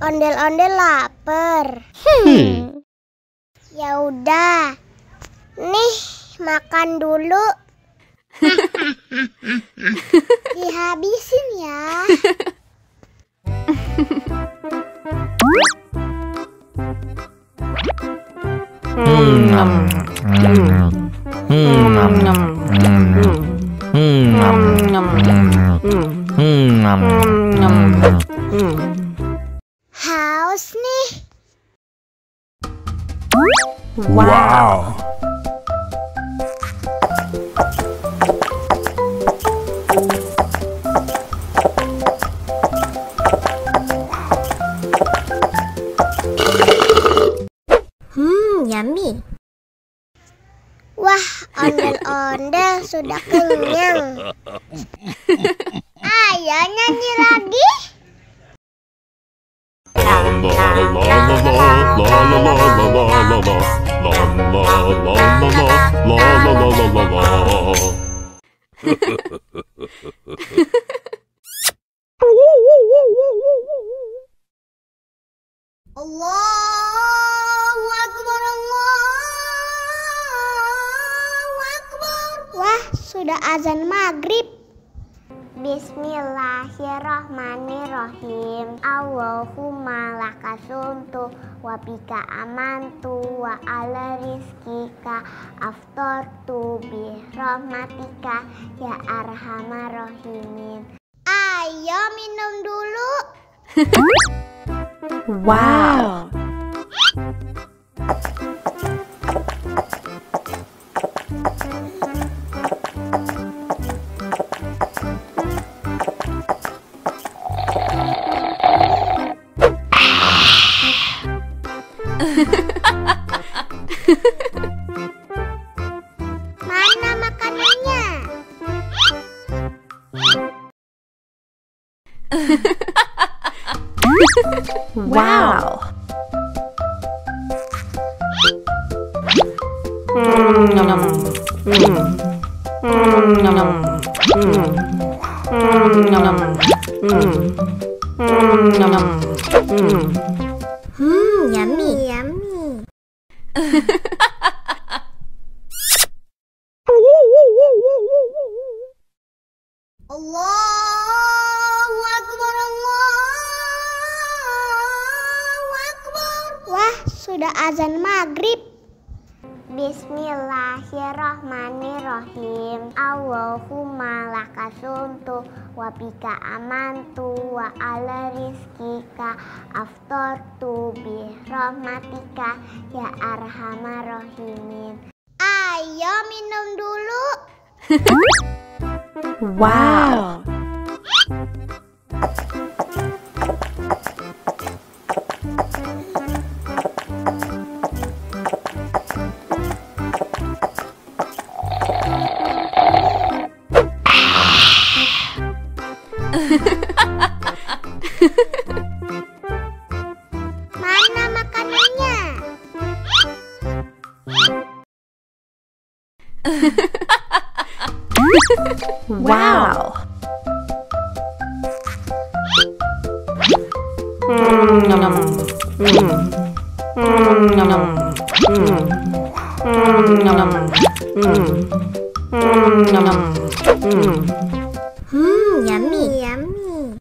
Ondel-ondel lapar. Ya udah. Nih, makan dulu. Dihabisin ya. Haus nih. Wow. Yummy. Wah, ondel-ondel sudah kenyang. Ayo nyanyi lagi. Allahu Akbar, Allahu Akbar. Wah, sudah azan maghrib. Bismillahirrahmanirrahim. Allahumma lakasumtu wa bika amantu wa ala rizkika aftortu bi rahmatika ya arhamar rahimin. Ayo minum dulu. Wow. Mana makanannya? Wow. Yummy, yummy. Allahu Akbar, Allahu Akbar. Wah, sudah azan maghrib. Bismillahirrahmanirrahim. Allahumma lakasumtu wa bika amantu wa ala rizkika aftortu bi rahmatika ya arhamar rahimin. Ayo minum dulu. Wow. Mana makanannya? Wow. Yummy, yummy.